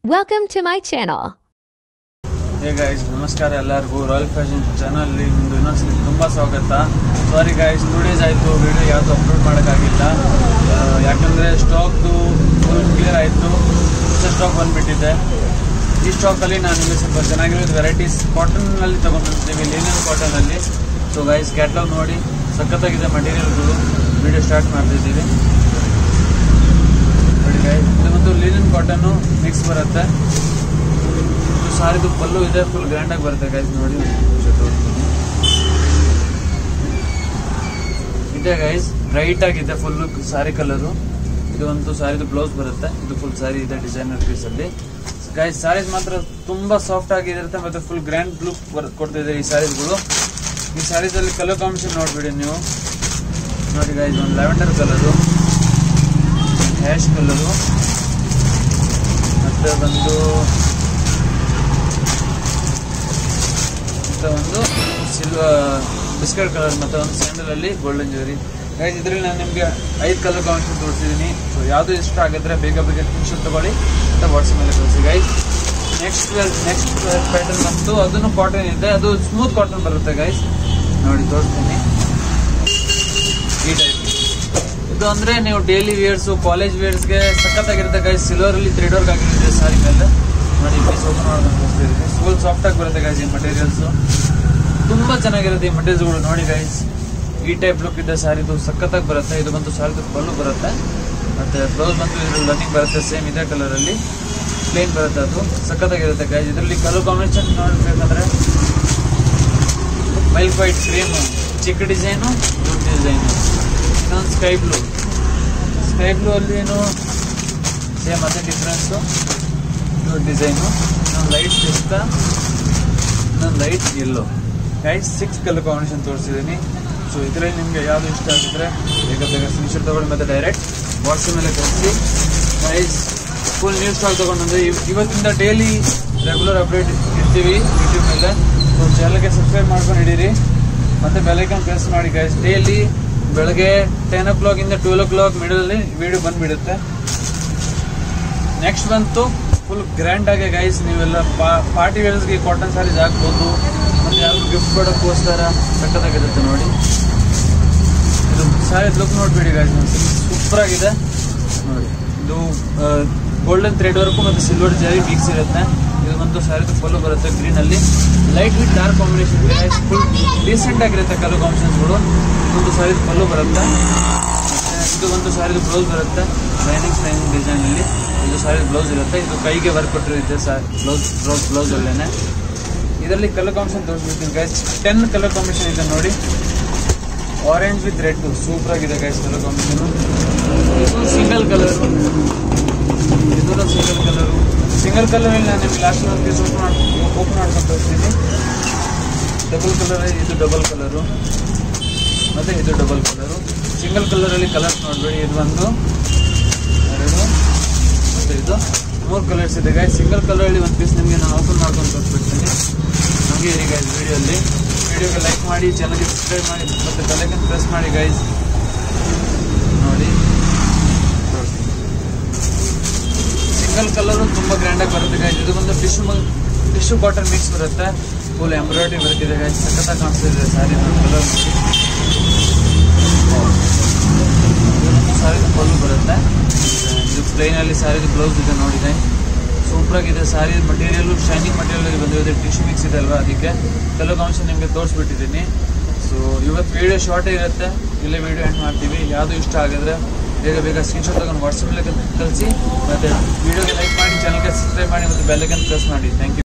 Welcome to my channel. Hey guys, ನಮಸ್ಕಾರ ಎಲ್ಲರಿಗೂ royal fashion channel ನಿಮ್ಮದು ಇನ್ನೊಂದ್ಸಲಿ ತುಂಬ ಸ್ವಾಗತ. ಸಾರಿ ಗೈಸ್, 2 days ಆಯಿತು ವಿಡಿಯೋ ಯಾವುದು ಅಪ್ಲೋಡ್ ಮಾಡೋಕ್ಕಾಗಿಲ್ಲ. ಯಾಕಂದರೆ ಸ್ಟಾಕ್ದು ಫುಲ್ ಕ್ಲಿಯರ್ ಆಯಿತು, ಹೊಸ ಸ್ಟಾಕ್ ಬಂದುಬಿಟ್ಟಿದೆ. ಈ ಸ್ಟಾಕಲ್ಲಿ ನಾನು ನಿಮಗೆ ಸ್ವಲ್ಪ ಚೆನ್ನಾಗಿರೋದು ವೆರೈಟೀಸ್ ಕಾಟನ್ನಲ್ಲಿ ತೊಗೊಂಡಿರ್ತೀವಿ, ಲಿನನ್ ಕಾಟನಲ್ಲಿ. ಸೊ ಗೈಸ್, ಕ್ಯಾಟ್ಲಾಗ್ ನೋಡಿ, ಸಖತ್ತಾಗಿದೆ ಮಟೀರಿಯಲ್ಗಳು. ವಿಡಿಯೋ ಸ್ಟಾರ್ಟ್ ಮಾಡ್ತಿದ್ದೀವಿ ನೋಡಿ ಗೈಸ್. ಇದು ಮತ್ತು ಲಿನನ್ ಕಾಟನ್ನು ಮಿಕ್ಸ್ ಬರುತ್ತೆ. ಸಾರಿದು ಪಲ್ಲು ಇದೆ, ಫುಲ್ ಗ್ರ್ಯಾಂಡ್ ಆಗಿ ಬರುತ್ತೆ ಗೈಸ್. ನೋಡಿ ಇದೆ ಗೈಸ್, ಬ್ರೈಟ್ ಆಗಿದೆ ಫುಲ್ ಸಾರಿ ಕಲರು. ಇದು ಒಂದು ಸಾರಿದು ಬ್ಲೌಸ್ ಬರುತ್ತೆ. ಇದು ಫುಲ್ ಸಾರಿ ಇದೆ ಡಿಸೈನರ್ ಪೀಸ್ ಅಲ್ಲಿ ಗೈಸ್. ಸಾರೀಸ್ ಮಾತ್ರ ತುಂಬಾ ಸಾಫ್ಟ್ ಆಗಿರುತ್ತೆ ಮತ್ತೆ ಫುಲ್ ಗ್ರ್ಯಾಂಡ್ ಲುಕ್ ಕೊಡ್ತಿದೆ ಈ ಸಾರೀಸ್ಗಳು. ಈ ಸಾರೀಸ್ ಅಲ್ಲಿ ಕಲರ್ ಕಾಂಬಿನೇಷನ್ ನೋಡ್ಬಿಡಿ ನೀವು. ನೋಡಿ ಗೈಸ್, ಒಂದು ಲ್ಯಾವೆಂಡರ್ ಕಲರು, ಹ್ಯಾಶ್ ಕಲರು, ಮತ್ತೆ ಒಂದು ಸಿಲ್ವರ್ ಬಿಸ್ಕೆಟ್ ಕಲರ್, ಮತ್ತೆ ಒಂದು ಸ್ಯಾಂಡಲ್ ಅಲ್ಲಿ ಗೋಲ್ಡನ್ ಜ್ಯುವೆರಿ ಗೈಸ್. ಇದರಲ್ಲಿ ನಾನು ನಿಮಗೆ 5 ಕಲರ್ ಕಾಂಬಿನೇಷನ್ ತೋರಿಸಿದ್ದೀನಿ. ಸೊ ಯಾವುದು ಇಷ್ಟ ಆಗಿದ್ರೆ ಬೇಗ ಸ್ಕ್ರೀನ್ಶಾಟ್ ತಗೊಳ್ಳಿ ಅಂತ ವಾಟ್ಸಪ್ ಮೇಲೆ ಕಳಿಸಿ ಗೈಸ್. ನೆಕ್ಸ್ಟ್ ಪ್ಯಾಟರ್ನ್ ಬಂತು, ಅದನ್ನು ಕಾಟನ್ ಇದೆ, ಅದು ಸ್ಮೂತ್ ಕಾಟನ್ ಬರುತ್ತೆ ಗೈಸ್. ನೋಡಿ ತೋರಿಸ್ತೀನಿ. ಈ ಟೈಪ್ ಇದು ಅಂದ್ರೆ ನೀವು ಡೈಲಿ ವೇರ್ಸು, ಕಾಲೇಜ್ ವೇರ್ಸ್ಗೆ ಸಖತ್ತಾಗಿರುತ್ತೆ ಗೈಸ್. ಸಿಲ್ವರ್ ಅಲ್ಲಿ ಥ್ರೆಡ್ ವರ್ಕ್ ಆಗಿರುತ್ತೆ ಸಾರಿ ಮೇಲೆ. ನೋಡಿ ಪೀಸ್ ಓಪನ್ ಮಾಡೋದನ್ನ ತೋರಿಸ್ತಿದ್ದೀನಿ. ಫುಲ್ ಸಾಫ್ಟ್ ಆಗಿ ಬರುತ್ತೆ ಗೈಸ್. ಈ ಮಟೀರಿಯಲ್ಸ್ ತುಂಬಾ ಚೆನ್ನಾಗಿರುತ್ತೆ ಈ ಮಟೀರಿಯಲ್ಸ್ಗಳು. ನೋಡಿ ಗೈಸ್, ಈ ಟೈಪ್ ಲುಕ್ ಇದೆ ಸಾರಿದು, ಸಖತ್ತಾಗಿ ಬರುತ್ತೆ. ಇದು ಬಂತು ಸಾರಿದು ಪಲ್ಲು ಬರುತ್ತೆ, ಮತ್ತೆ ಬ್ಲೌಸ್ ಬಂತು ಇದ್ರಲ್ಲಿ ರನ್ನಿಂಗ್ ಬರುತ್ತೆ, ಸೇಮ್ ಇದೇ ಕಲರ್ ಅಲ್ಲಿ ಪ್ಲೇನ್ ಬರುತ್ತೆ. ಅದು ಸಖತ್ತಾಗಿರುತ್ತೆ ಗೈಸ್. ಇದರಲ್ಲಿ ಕಲರ್ ಕಾಂಬಿನೇಷನ್ ನೋಡ್ಬೇಕಂದ್ರೆ ಮೈಲ್ಕ್ ವೈಟ್, ಕ್ರೀಮ್, ಚಿಕ್ಕ ಡಿಸೈನು, ದೊಡ್ಡ ಡಿಸೈನು, ಇನ್ನೊಂದು ಸ್ಕೈ ಬ್ಲೂ ಅಲ್ಲಿ ಏನು ಸೇಮ್ ಅದೇ ಡಿಫ್ರೆನ್ಸು, ಡಿಸೈನು, ಇನ್ನೊಂದು ಲೈಟ್ ಪಿಸ್ತಾ, ಇನ್ನೊಂದು light yellow guys. 6 colour combination ತೋರಿಸಿದ್ದೀನಿ. ಸೊ ಇದರಲ್ಲಿ ನಿಮಗೆ ಯಾವುದು ಇಷ್ಟ ಆಗಿದ್ರೆ ಬೇಗ ಸ್ಕ್ರೀನ್ಶಾಟ್ ತಗೊಳ್ಳಿ ಮತ್ತೆ ಡೈರೆಕ್ಟ್ ವಾಟ್ಸಪ್ ಮೇಲೆ ಕಳಿಸಿ ಗೈಸ್. ಫುಲ್ ನ್ಯೂ ಸ್ಟಾಕ್ ತೊಗೊಂಡ್ಬಂದ್ರೆ ಇವತ್ತಿಂದ ಡೈಲಿ ರೆಗ್ಯುಲರ್ ಅಪ್ಡೇಟ್ ಇರ್ತೀವಿ ಯೂಟ್ಯೂಬ್ ಮೇಲೆ. ಸೊ ಚಾನಲ್ಗೆ ಸಬ್ಸ್ಕ್ರೈಬ್ ಮಾಡ್ಕೊಂಡು ಹಿಡೀರಿ ಮತ್ತೆ ಬೆಲ್ ಐಕಾನ್ ಪ್ರೆಸ್ ಮಾಡಿ ಗೈಸ್. ಡೈಲಿ ಬೆಳಗ್ಗೆ 10 o'clock ಇಂದ 12 o'clock ಮಿಡಲಲ್ಲಿ ವಿಡಿಯೋ ಬಂದುಬಿಡುತ್ತೆ. ನೆಕ್ಸ್ಟ್ ಬಂತು ಫುಲ್ ಗ್ರ್ಯಾಂಡ್ ಆಗಿ ಗೈಸ್. ನೀವೆಲ್ಲ ಪಾರ್ಟಿ ವೇರ್ಸ್ಗೆ ಕಾಟನ್ ಸಾರೀಸ್ ಹಾಕ್ಬೋದು, ಮತ್ತೆ ಯಾರು ಗಿಫ್ಟ್ ಕೊಡೋಕ್ಕೋಸ್ಕರ ಸಖತ್ತಾಗಿರುತ್ತೆ. ನೋಡಿ ಇದು ಸಾರಿ ಲುಕ್ ನೋಡ್ಬಿಡಿ ಗೈಸ್, ಸೂಪರ್ ಆಗಿದೆ ನೋಡಿ. ಇದು ಗೋಲ್ಡನ್ ಥ್ರೆಡ್ ವರ್ಕು ಮತ್ತು ಸಿಲ್ವರ್ ಜರಿ ಮಿಕ್ಸ್ ಇರುತ್ತೆ. ಇದು ಒಂದು ಸಾರಿದು ಫುಲ್ಲು ಬರುತ್ತೆ ಗ್ರೀನ್ ಅಲ್ಲಿ, light with dark combination guys. Full decent ಆಗಿರುತ್ತೆ ಕಲರ್ ಕಾಂಬಿನೇಷನ್ಸ್ಗಳು. ಒಂದು ಸಾರಿದು ಫುಲ್ಲು ಬರುತ್ತೆ, ಇದು ಒಂದು ಸಾರಿದು ಬ್ಲೌಸ್ ಬರುತ್ತೆ ಲೈನಿಂಗ್ ಡಿಸೈನ್ ಅಲ್ಲಿ. ಇದು ಸಾರಿ ಬ್ಲೌಸ್ ಇರುತ್ತೆ, ಇದು ಕೈಗೆ ವರ್ಕ್ ಕೊಟ್ಟಿರುತ್ತೆ ಬ್ಲೌಸ್ ಅಲ್ಲೇನೆ. ಇದರಲ್ಲಿ ಕಲರ್ ಕಾಂಬಿನೇಷನ್ ತೋರಿಸ್ಬಿಡ್ತೀನಿ ಗೈಸ್. 10 ಕಲರ್ ಕಾಂಬಿನೇಷನ್ ಇದೆ ನೋಡಿ. ಆರೆಂಜ್ ವಿತ್ ರೆಡ್ ಸೂಪರ್ ಆಗಿದೆ ಗೈಸ್ ಕಲರ್ ಕಾಂಬಿನೇಷನ್. ಇದು ಸಿಂಗಲ್ ಕಲರು, ಇದೊಂದು ಸಿಂಗಲ್ ಕಲರಲ್ಲಿ ನಾನು ನಿಮ್ಗೆ ಲಾಸ್ಟ್ ಒಂದು ಪೀಸ್ ಓಪನ್ ಮಾಡ್ಕೊಂಡು ತೋರಿಸ್ತೀನಿ. ಡಬಲ್ ಕಲರ್, ಇದು ಡಬಲ್ ಕಲರು, ಮತ್ತೆ ಇದು ಡಬಲ್ ಕಲರು. ಸಿಂಗಲ್ ಕಲರಲ್ಲಿ ಕಲರ್ಸ್ ನೋಡಬೇಡಿ. ಇದು 1, 2 ಮತ್ತು ಇದು 3 ಕಲರ್ಸ್ ಇದೆ ಗೈಸ್. ಸಿಂಗಲ್ ಕಲರಲ್ಲಿ ಒಂದು ಪೀಸ್ ನಿಮಗೆ ನಾನು ಓಪನ್ ಮಾಡ್ಕೊಂಡು ತೋರಿಸ್ಬಿಡ್ತೀನಿ. ನಮಗೆ ಈಗ ವಿಡಿಯೋಗೆ ಲೈಕ್ ಮಾಡಿ, ಚಾನಲ್ಗೆ ಸಬ್ಸ್ಕ್ರೈಬ್ ಮಾಡಿ ಮತ್ತು ಬೆಲ್ ಐಕಾನ್ ಪ್ರೆಸ್ ಮಾಡಿ ಗೈಸ್. ನೋಡಿ ಸಿಂಗಲ್ ಕಲರು ತುಂಬ ಗ್ರ್ಯಾಂಡಾಗಿ ಬರುತ್ತೆ ಗೈಸ್. ಇದು ಒಂದು ಟಿಶ್ಯೂ ಕಾಟನ್ ಮಿಕ್ಸ್ ಬರುತ್ತೆ, ಫುಲ್ ಎಂಬ್ರಾಯ್ಡ್ರಿ ಬರ್ತಿದೆ ಗೈಸ್. ಸಖತ್ತಾಗಿ ಕಾಣಿಸ್ತಿದೆ ಸಾರಿ ಕಲರ್. ಸಾರಿದು ಪಲ್ಲು ಬರುತ್ತೆ, ಇದು ಪ್ಲೈನಲ್ಲಿ ಸಾರಿದು ಬ್ಲೌಸ್ ಇದೆ ನೋಡಿ ಗೈಸ್. ಸೂಪರ್ ಆಗಿದೆ ಸಾರಿ ಮಟೀರಿಯಲ್, ಶೈನಿಂಗ್ ಮಟೀರಿಯಲ್ ಬಂದಿದೆ. ಟಿಶ್ಯೂ ಮಿಕ್ಸ್ ಇದೆ ಅಲ್ವಾ, ಅದಕ್ಕೆ ಕಲರ್ ಕಾಂಬಿನೇಷನ್ ನಿಮಗೆ ತೋರಿಸ್ಬಿಟ್ಟಿದ್ದೀನಿ. ಸೊ ಇವತ್ತು ವಿಡಿಯೋ ಶಾರ್ಟೇ ಇರುತ್ತೆ, ಇಲ್ಲೇ ವಿಡಿಯೋ ಎಂಡ್ ಮಾಡ್ತೀವಿ. ಯಾವುದು ಇಷ್ಟ ಆಗಿದ್ರೆ ಬೇಗ ಸ್ಕ್ರೀನ್ಶಾಟ್ ತಗೊಂಡು ವಾಟ್ಸಪ್ ಮೇಲೆ ಕಳಿಸಿ, ಮತ್ತು ವಿಡಿಯೋಗೆ ಲೈಕ್ ಮಾಡಿ, ಚಾನಲ್ಗೆ ಸಬ್ಸ್ಕ್ರೈಬ್ ಮಾಡಿ ಮತ್ತು ಬೆಲ್ ಐಕಾನ್ ಪ್ರೆಸ್ ಮಾಡಿ. Thank you.